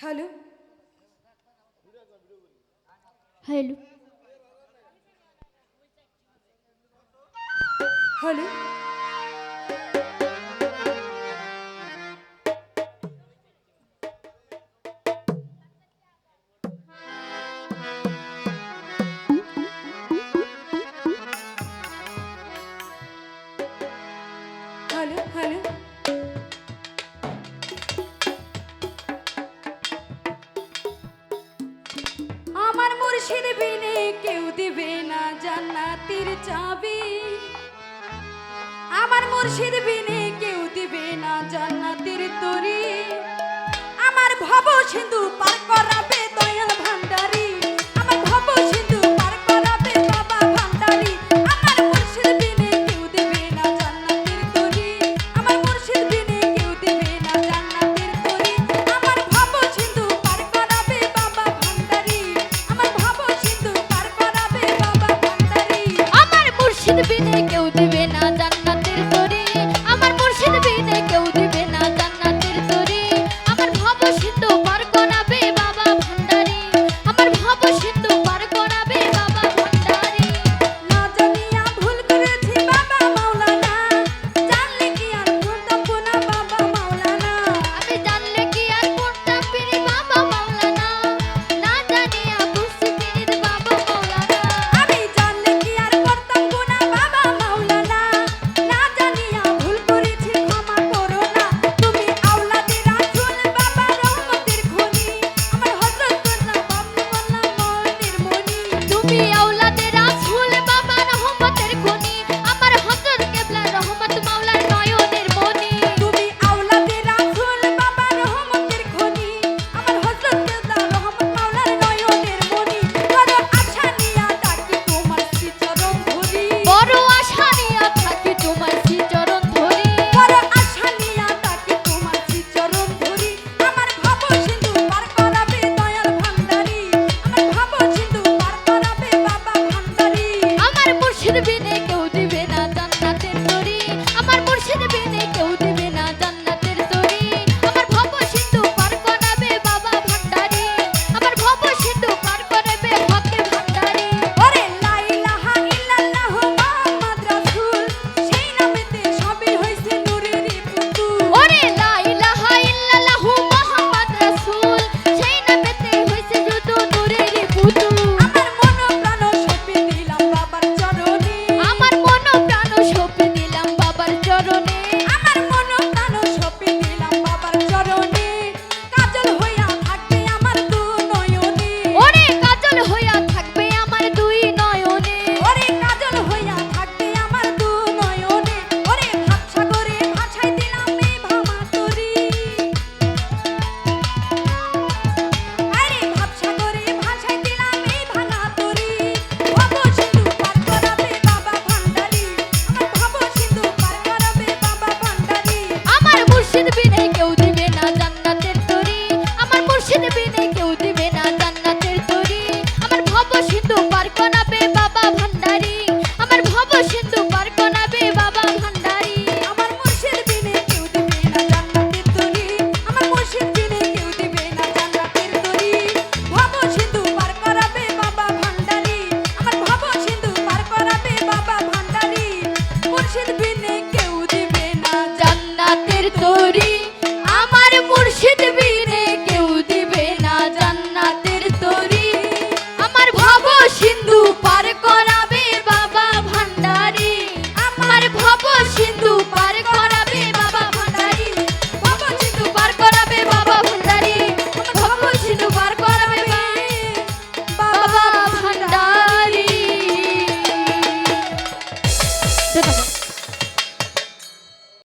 hello hello hello hello hello আমার মুর্শিদ বিনে কেউ দিবে না জান্নাতের চাবি আমার মুর্শিদ বিনে কেউ দিবে না জান্নাতের তরি আমার ভব সিন্ধু পার করাবে দয়াল ভান্ডারি আমার ভব সিন্ধু পার করাবে বাবা ভান্ডারি আমার মুর্শিদ বিনে কেউ দিবে না জান্নাতের তরি আমার মুর্শিদ বিনে কেউ দিবে না জান্নাতের তরি আমার ভব সিন্ধু পার করাবে বাবা ভান্ডারি আমার ভব সিন্ধু পার করাবে বাবা ভান্ডারি আমার মুর্শিদ বিনে কেউ দিবে না জান্নাতের তরি আমার মুর্শিদ বিনে কেউ দিবে না জান্নাতের তরি আমার ভব সিন্ধু পার করাবে বাবা ভান্ডারি আমার ভব সিন্ধু পার করাবে বাবা ভান্ডারি না জানিয়া ভুল করেছি বাবা মাওলানা জানলে কি আর করতাম না বাবা মাওলানা আমি জানলে কি আর করতাম পিরি বাবা মাওলানা না জানিয়া বুঝছি পিরির বাবা মাওলানা আমি জানলে কি আর করতাম না বাবা মাওলানা না জানিয়া ভুল করেছি ক্ষমা করো না তুমি আওলাদে রাসূল বাবা রহমতের খনি আমার হযরত না বাবু মোল্লা মনির মনি তুমি আওলাদে রাসূল বাবা রহমতের খনি আমার হযরত কিবলা রহমত মাওলার নয়নের মনি তুমি আওলাদে রাসূল বাবা রহমতের খনি আমার হযরত কিবলা রহমত মাওলার নয়নের মনি বড় আশা নিয়া ডাকি তোমার শ্রীচরণ ধরি বড় আশা নিয়া থাকি তোমার শ্রীচরণ ধরি বড় আশা নিয়া ডাকি তোমার শ্রীচরণ ধরি আমার ভব সিন্ধু পার করাবে দয়াল ভান্ডারি আমার ভব সিন্ধু পার করাবে বাবা ভান্ডারি আমার মুর্শিদ বিনে কেউ দিবে না জান্নাতের তরি আমার মুর্শিদ বিনে কেউ দিবে না জান্নাতের তরি আমার ভব সিন্ধু পার করাবে বাবা ভান্ডারি আমার ভব সিন্ধু পার করাবে হকে ভান্ডারি ওরে লা ইলাহা ইল্লাল্লাহু মুহাম্মদ রাসূল সেই নামেতে সবই হইছে নূরেরই পুতুল ওরে লা ইলাহা ইল্লাল্লাহু মুহাম্মদ রাসূল সেই নামেতে হইছে যদু নূরেরই পুতুল আমার মন প্রাণ সঁপে দিলাম বাবার চরণে আমার মন প্রাণ সঁপে দিলাম বাবার চরণে আমার মন প্রাণ সঁপে দিলাম বাবার চরণে কাজল হইয়া থাকবে আমার দু নয়নে ওরে কাজল হইয়া থাকবে আমার দুই নয়নে ওরে কাজল হইয়া থাকবে আমার দু নয়নে ওরে ভাবসাগরে ভাসাই দিলাম এই ভামা তরি আরে ভাবসাগরে ভাসাই দিলাম এই ভাঙা তরি ভব সিন্ধু পার করাবে বাবা ভান্ডারি আমার ভব সিন্ধু পার করাবে বাবা ভান্ডারি আমার মুর্শিদ বিনে কেউ দিবে না জান্নাতের তরি আমার মুর্শিদ বিনে কেউ দিবে না জান্নাতের তরি আমার ভব সিন্ধু পার করা